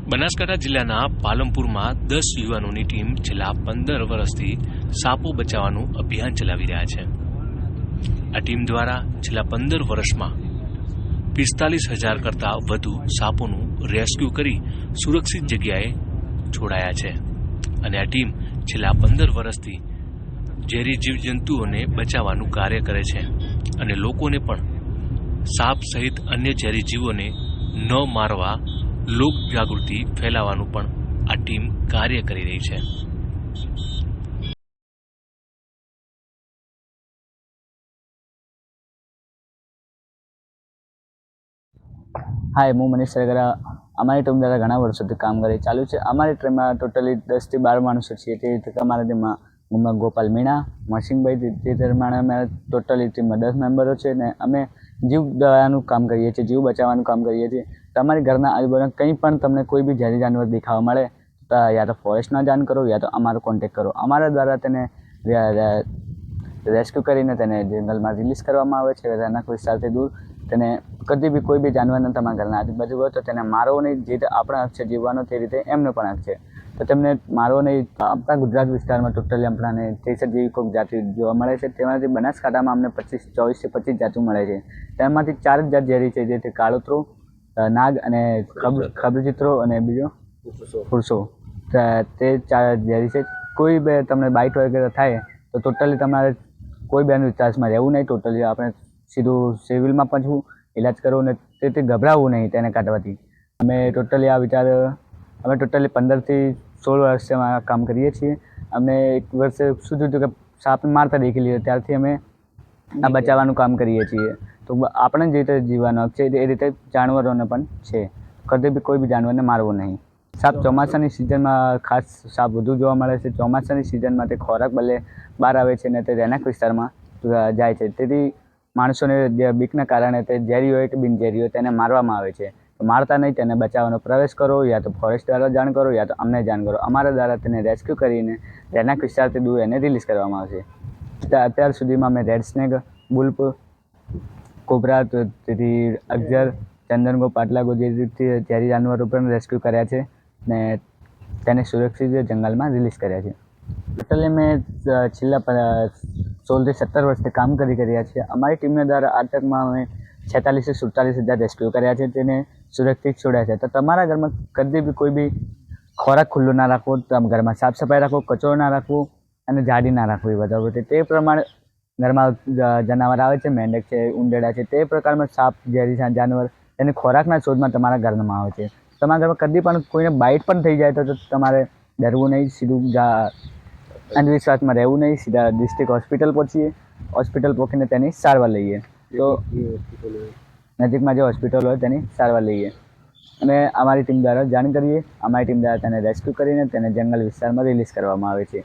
બનાસકાંઠા જિલ્લાના પાલનપુરમાં 10 યુવાનોની ટીમ છેલ્લા 15 વર્ષથી સાપો બચાવવાનું અભિયાન ચલાવી રહ્યા છે। આ ટીમ દ્વારા છેલ્લા 15 વર્ષમાં 45,000 કરતાં વધુ સાપોનું રેસ્ક્યુ કરી સુરક્ષિત જગ્યાએ છોડાયા છે અને આ ટીમ છેલ્લા 15 વર્ષથી ઝેરી જીવજંતુઓને બચાવવાનું કાર્ય કરે છે અને લોકોને પણ સાપ સહિત અન્ય ઝેરી જીવોને ન મારવા લોક જાગૃતિ ફેલાવવાનું પણ આ ટીમ કાર્ય કરી રહી છે। हाय, હું મનીષ સરગરા અમારી ટીમ દ્વારા ઘણા વર્ષોથી કામ કરી ચાલુ છે। અમારી ટીમમાં ટોટલી 10 થી 12 માણસો છીએ। તે રીતે અમારા ટીમમાં હું ગોપાલ મીણા, મસિંગભાઈ, તે પ્રમાણે અમે ટોટલી ટીમમાં 10 મેમ્બરો છે ને અમે જીવ દવાનું કામ કરીએ છીએ, જીવ બચાવવાનું કામ કરીએ છીએ। તમારી ઘરના આજુબાજુ કંઈ પણ તમને કોઈ બી ઝેરી જાનવર દેખાવા મળે તો યા તો ફોરેસ્ટના જાણ કરો યા તો અમારો કોન્ટેક્ટ કરો। અમારા દ્વારા તેને રેસ્ક્યુ કરીને તેને જંગલમાં રિલીઝ કરવામાં આવે છે। રહેણાંક વિસ્તારથી દૂર તેને કદી બી કોઈ બી જાનવરને તમારા ઘરના આજુબાજુ હોય તો તેને મારવો નહીં। જે રીતે આપણા હક છે જીવવાનો તે રીતે એમનો પણ હક છે, તો તેમને મારવો નહીં। આપણા ગુજરાત વિસ્તારમાં ટોટલી આપણાને 63 જેવી કોઈક જાતિ જોવા મળે છે। તેમાંથી બનાસકાંઠામાં અમને 24 થી 25 જાતિ મળે છે। તેમાંથી 4 જાત ઝેરી છે, જે કાળોતરો, નાગ અને ખબ્રચિત્રો અને બીજો ફુરસો। તે 4 ઝેરી છે। કોઈ બે તમને બાઇટ વગેરે થાય તો ટોટલી તમારે કોઈ બેનું ચાર્જમાં રહેવું નહીં। ટોટલી આપણે સીધું સિવિલમાં પહોંચવું, ઇલાજ કરવો ને તેથી ગભરાવવું નહીં તેને કાઢવાથી। અમે ટોટલી 15 થી 16 વર્ષથી કામ કરીએ છીએ। અમે એક વર્ષે શું થયું કે સાપ મારતા દેખી લીધો, ત્યારથી અમે આ બચાવવાનું કામ કરીએ છીએ। તો આપણે જે રીતે જીવવાનો હક છે એ રીતે જાનવરોને પણ છે, કદી બી કોઈ બી જાનવરને મારવું નહીં। સાપ ચોમાસાની સિઝનમાં ખાસ સાપ વધુ જોવા મળે છે। ચોમાસાની સિઝનમાં તે ખોરાક બદલે બહાર આવે છે ને તે રહેણાંક વિસ્તારમાં જાય છે। તેથી માણસોને બીકના કારણે તે ઝેરી હોય કે બિનઝેરી હોય તેને મારવામાં આવે છે। તો મારતા નહીં, તેને બચાવવાનો પ્રયાસ કરો, યા તો ફોરેસ્ટ દ્વારા જાણ કરો યા તો અમને જાણ કરો। અમારા દ્વારા તેને રેસ્ક્યુ કરીને રહેણાંક વિસ્તારથી દૂર એને રિલીઝ કરવામાં આવશે। અત્યાર સુધીમાં અમે રેડ સ્નેક, બુલ્પ, કોબરા, તેથી અગજર, ચંદનગો, પાટલાગો જે રીતે ઝેરી જાનવરો પણ રેસ્ક્યુ કર્યા છે ને તેને સુરક્ષિત જંગલમાં રિલીઝ કર્યા છે। ટોટલી મેં છેલ્લા 16 થી 17 વર્ષથી કામ કરી રહ્યા છીએ। અમારી ટીમના દ્વારા આ તકમાં અમે 46 થી 47,000 રેસ્ક્યુ કર્યા છે, તેને સુરક્ષિત છોડ્યા છે। તો તમારા ઘરમાં કદી બી કોઈ બી ખોરાક ખુલ્લું ના રાખવો, તમે ઘરમાં સાફ સફાઈ રાખો, કચરો ના રાખવો અને જાડી ના રાખવી વધારે। તે પ્રમાણે ઘરમાં જનાવર આવે છે, મેંઢક છે, ઉંદેડા છે, તે પ્રકારમાં સાપ ઝેરી જાનવર તેને ખોરાકના શોધમાં તમારા ઘરમાં આવે છે। તમારા ઘરમાં કદી પણ કોઈને બાઇટ પણ થઈ જાય તો તમારે ડરવું નહીં, સીધું અંધવિશ્વાસમાં રહેવું નહીં, સીધા ડિસ્ટ્રિક્ટ હોસ્પિટલ પહોંચીએ, હોસ્પિટલ પહોંચીને તેની સારવાર લઈએ। તો નજીકમાં જે હોસ્પિટલ હોય તેની સારવાર લઈએ અને અમારી ટીમ દ્વારા જાણ કરીએ। અમારી ટીમ દ્વારા તેને રેસ્ક્યુ કરીને તેને જંગલ વિસ્તારમાં રિલીઝ કરવામાં આવે છે।